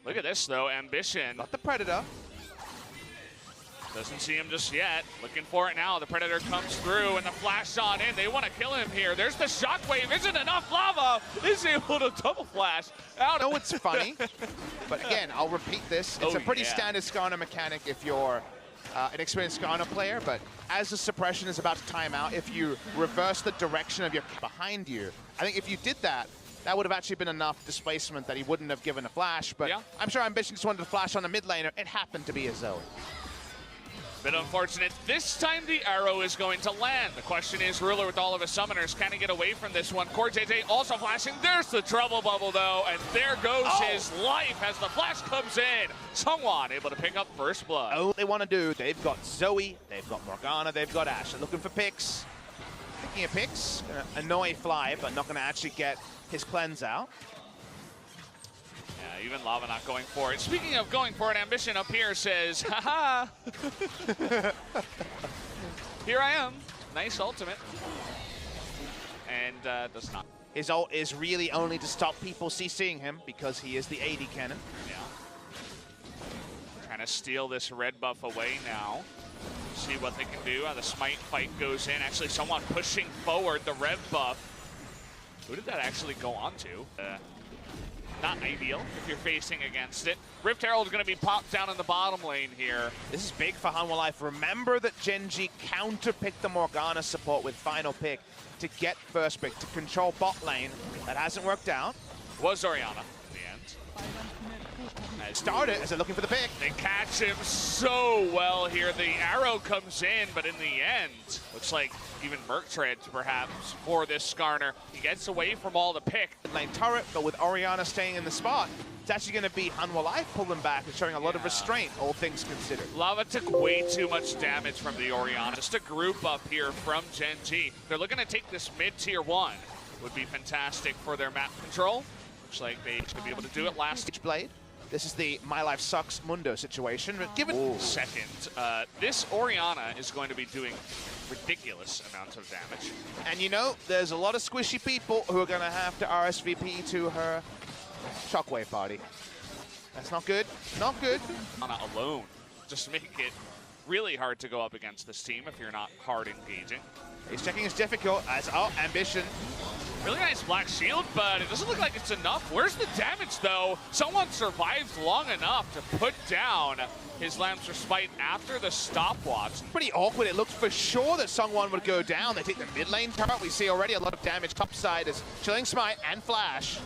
Look at this, though. Ambition. Got the Predator. Doesn't see him just yet. Looking for it now. The Predator comes through and the flash shot in. They want to kill him here. There's the shockwave. Isn't enough lava. Is able to double flash out. I know it's funny, but again, I'll repeat this. It's a pretty standard Skarner mechanic if you're an experienced Skarner player, but as the suppression is about to time out, if you reverse the direction of your behind you, I think if you did that, that would have actually been enough displacement that he wouldn't have given a flash, but I'm sure Ambition just wanted to flash on the mid laner. It happened to be a Zoe. Bit unfortunate. This time the arrow is going to land. The question is, Ruler with all of his summoners, can he get away from this one? Core JJ also flashing. There's the trouble bubble though, and there goes his life as the flash comes in. Hanwha able to pick up first blood. All they want to do, they've got Zoe, they've got Morgana, they've got Ashe. They're looking for picks. Picking a picks, gonna annoy Fly, but not gonna actually get his cleanse out. Even Lava not going for it. Speaking of going for it, Ambition up here says, haha. Here I am. Nice ultimate. And does not. His ult is really only to stop people CCing him because he is the AD cannon. Yeah. Trying to steal this red buff away now. See what they can do. The smite fight goes in. Actually, someone pushing forward the red buff. Who did that actually go on to? Not ideal if you're facing against it. Rift Herald is going to be popped down in the bottom lane here. This is big for Hanwha Life. Remember that Gen.G counter-picked the Morgana support with final pick to get first pick, to control bot lane. That hasn't worked out. Was Orianna in the end. Started as they're looking for the pick. They catch him so well here. The arrow comes in, but in the end, looks like even Merc treads perhaps for this Skarner. He gets away from all the pick. Lane turret, but with Orianna staying in the spot, it's actually going to be Hanwha Life pulling back and showing a lot of restraint, all things considered. Lava took way too much damage from the Orianna. Just a group up here from Gen.G. They're looking to take this mid-tier 1. Would be fantastic for their map control. Looks like they should be able to do it last. Blade. This is the My Life Sucks Mundo situation. But given second, this Orianna is going to be doing ridiculous amounts of damage. And you know, there's a lot of squishy people who are going to have to RSVP to her Shockwave party. That's not good. Not good. Orianna alone just make it really hard to go up against this team if you're not hard engaging. He's checking his difficult as Ambition. Really nice black shield, but it doesn't look like it's enough. Where's the damage, though? Someone survives long enough to put down his Lamb's Respite after the stopwatch. Pretty awkward. It looked for sure that Sungwon would go down. They take the mid lane turret. We see already a lot of damage topside as Chilling Smite and Flash.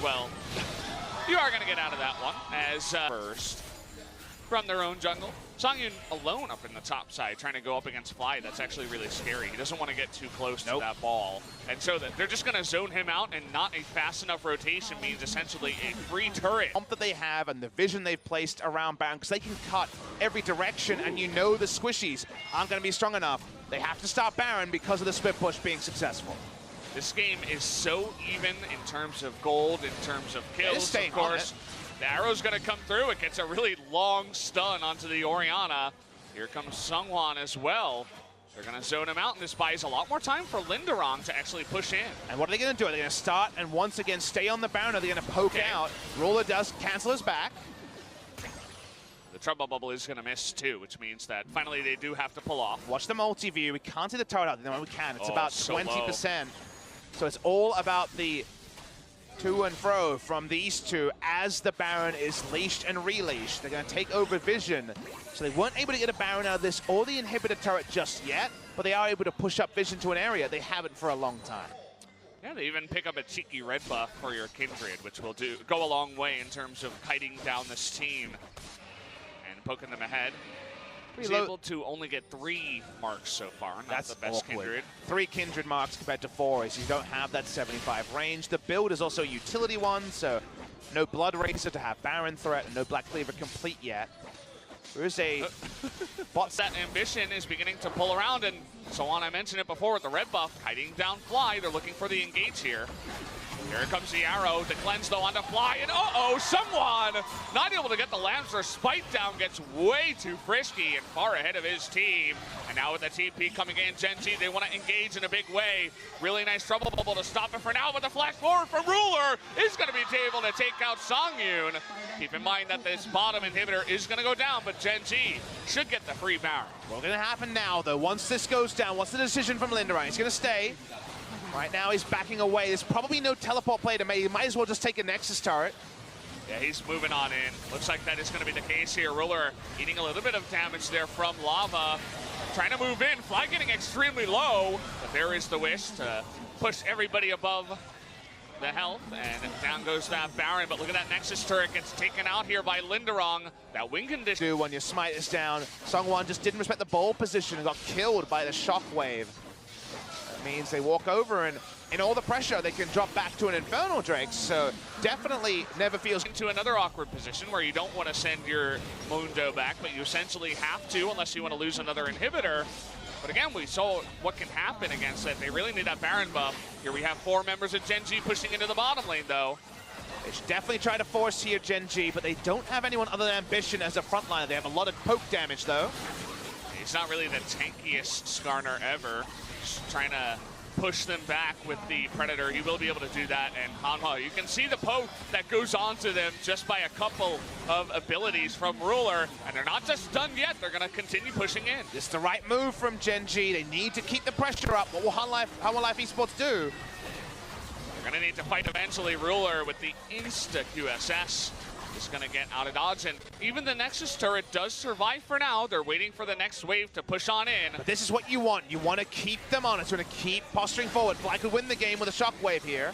Well, you are going to get out of that one as first from their own jungle. Songyun alone up in the top side trying to go up against Fly. That's actually really scary. He doesn't want to get too close to that ball. And so that they're just going to zone him out, and not a fast enough rotation means essentially a free turret. The that they have and the vision they've placed around Baron, because they can cut every direction, and you know the squishies aren't going to be strong enough. They have to stop Baron because of the split push being successful. This game is so even in terms of gold, in terms of kills, of course. The arrow's going to come through. It gets a really long stun onto the Orianna. Here comes Sungwon as well. They're going to zone him out, and this buys a lot more time for Linderong to actually push in. And what are they going to do? Are they going to start and once again stay on the Baron? Or are they going to poke out? Ruler does cancel his back. The trouble bubble is going to miss too, which means that finally they do have to pull off. Watch the multi-view. We can't see the turret out there. We can. It's about so 20%. So it's all about the to and fro from these two as the Baron is leashed and releashed. They're going to take over Vision. So they weren't able to get a Baron out of this or the inhibitor turret just yet, but they are able to push up Vision to an area they haven't for a long time. Yeah, they even pick up a cheeky red buff for your Kindred, which will go a long way in terms of kiting down this team and poking them ahead. He's able to only get 3 marks so far. Not That's the best awkward. Kindred. 3 Kindred marks compared to 4 as you don't have that 75 range. The build is also a utility one, so no Blood Racer to have Baron threat and no Black Cleaver complete yet. There is a bot. That Ambition is beginning to pull around, and so on. I mentioned it before with the red buff kiting down Fly. They're looking for the engage here. Here comes the arrow. The cleanse though on the fly, and someone not able to get the Lambs or Spite down, gets way too frisky and far ahead of his team. And now with the TP coming in, Gen.G, they want to engage in a big way. Really nice trouble bubble to stop it for now, but the flash forward from Ruler is going to be able to take out Songyun. Keep in mind that this bottom inhibitor is going to go down, but Gen.G should get the free Baron. What's going to happen now, though, once this goes down, what's the decision from Linderann? He's going to stay. Right now, he's backing away. There's probably no teleport play to make. He might as well just take a Nexus turret. Yeah, he's moving on in. Looks like that is going to be the case here. Ruler eating a little bit of damage there from Lava. Trying to move in. Fly getting extremely low, but there is the wish to push everybody above the health, and down goes that Baron. But look at that Nexus turret gets taken out here by Linderann. That win condition. When your smite is down, Songyun just didn't respect the ball position and got killed by the shockwave. That means they walk over, and in all the pressure, they can drop back to an Infernal Drake. So definitely never feels into another awkward position where you don't want to send your Mundo back, but you essentially have to unless you want to lose another inhibitor. But again, we saw what can happen against it. They really need that Baron buff. Here we have 4 members of Gen.G pushing into the bottom lane, though. They should definitely try to force here Gen.G, but they don't have anyone other than Ambition as a frontliner. They have a lot of poke damage, though. He's not really the tankiest Skarner ever. Just trying to push them back with the Predator. He will be able to do that, and Hanwha, you can see the poke that goes onto them just by a couple of abilities from Ruler, and they're not just done yet. They're going to continue pushing in. It's the right move from Gen.G. They need to keep the pressure up. What will Hanwha Life Esports do? They're going to need to fight eventually. Ruler with the insta QSS is going to get out of dodge, and even the Nexus turret does survive for now. They're waiting for the next wave to push on in. But this is what you want. You want to keep them on. It's going to keep posturing forward. Fly could win the game with a shockwave here.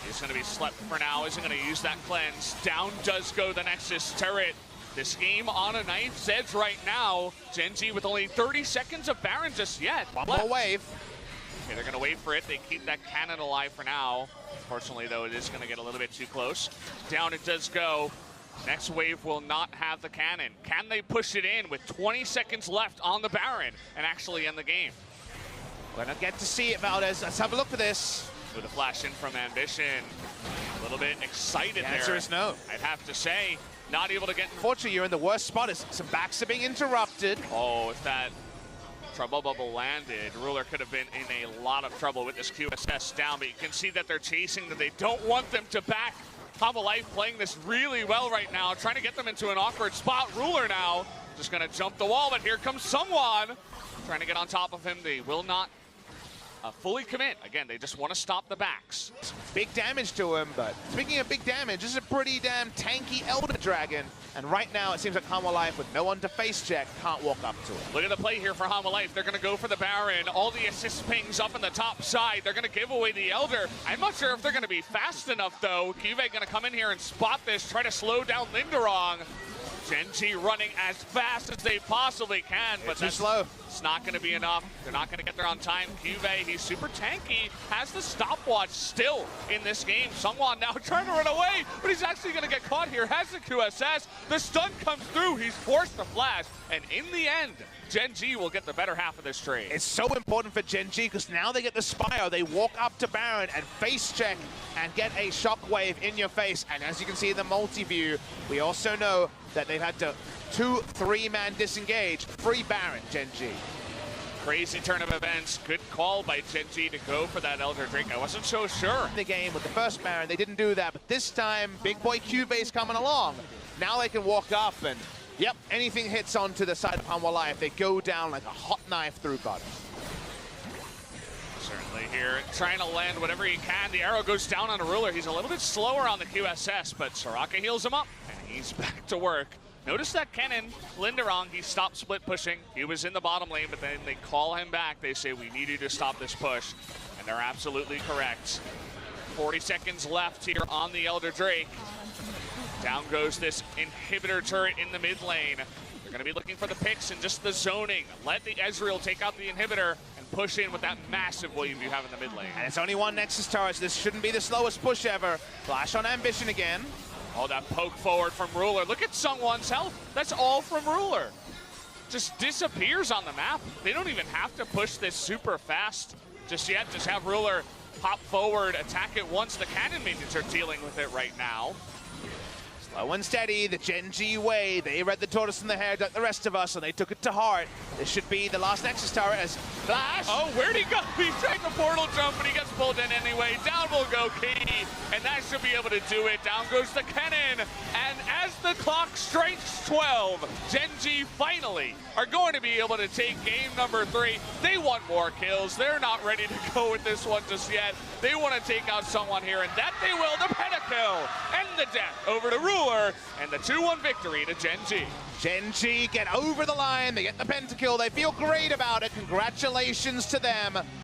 He's going to be slept for now. Isn't going to use that cleanse. Down does go the Nexus turret. This game on a knife's edge right now. Gen.G with only 30 seconds of Baron just yet. One more wave. Okay, they're going to wait for it. They keep that cannon alive for now. Unfortunately, though, it is going to get a little bit too close. Down it does go. Next wave will not have the cannon. Can they push it in with 20 seconds left on the Baron and actually end the game? We're going to get to see it, Valdez. Let's have a look at this. With a flash in from Ambition. A little bit excited there. The answer is no. I'd have to say, not able to get... Unfortunately, you're in the worst spot. Some backs are being interrupted. Oh, if that trouble bubble landed, Ruler could have been in a lot of trouble with this QSS down, but you can see that they're chasing, that they don't want them to back. Hanwha Life playing this really well right now, trying to get them into an awkward spot. Ruler now just going to jump the wall, but here comes someone trying to get on top of him. They will not fully commit. Again, they just want to stop the backs. Big damage to him, but speaking of big damage, this is a pretty damn tanky Elder Dragon. And right now, it seems like Hanwha Life, with no one to face check, can't walk up to it. Look at the play here for Hanwha Life. They're going to go for the Baron. All the assist pings up in the top side. They're going to give away the Elder. I'm not sure if they're going to be fast enough, though. Kyuve going to come in here and spot this, try to slow down Linderann. Gen.G running as fast as they possibly can, but that's too slow. It's not going to be enough. They're not going to get there on time. Kyuve, he's super tanky, has the stopwatch still in this game. Songyun now trying to run away, but he's actually going to get caught here. Has the QSS. The stun comes through. He's forced to flash, and in the end, Gen.G will get the better half of this trade. It's so important for Gen.G because now they get the Spire. They walk up to Baron and face check and get a shockwave in your face. And as you can see in the multi-view, we also know that they've had to 2-3-man disengage. Free Baron, Gen.G. Crazy turn of events. Good call by Gen.G to go for that Elder Drake. I wasn't so sure. In the game with the first Baron, they didn't do that, but this time, big boy Kyuve's coming along. Now they can walk up and, yep, anything hits onto the side of Hanwha Life, they go down like a hot knife through butter. Certainly here, trying to land whatever he can. The arrow goes down on a Ruler. He's a little bit slower on the QSS, but Soraka heals him up, and he's back to work. Notice that Kennen, Linderann, he stopped split pushing. He was in the bottom lane, but then they call him back. They say, we need you to stop this push, and they're absolutely correct. 40 seconds left here on the Elder Drake. Down goes this inhibitor turret in the mid lane. They're going to be looking for the picks and just the zoning. Let the Ezreal take out the inhibitor and push in with that massive wave you have in the mid lane. And it's only one Nexus turret, so this shouldn't be the slowest push ever. Flash on Ambition again. Oh, that poke forward from Ruler. Look at Songyun's health. That's all from Ruler. Just disappears on the map. They don't even have to push this super fast just yet. Just have Ruler hop forward, attack it once. The cannon minions are dealing with it right now. Slow and steady, the Gen.G way. They read the tortoise in the hair like the rest of us, and they took it to heart. This should be the last Nexus Tower as Flash. Oh, where'd he go? He's trying the portal jump, and he gets pulled in anyway. Down will go Key, and that should be able to do it. Down goes the cannon, and as the clock strikes 12, Gen.G finally are going to be able to take game number 3. They want more kills. They're not ready to go with this one just yet. They want to take out someone here, and that they will. The pentakill and the death over to Ruler, and the 2-1 victory to Gen.G. Gen.G get over the line. They get the pentakill. They feel great about it. Congratulations to them.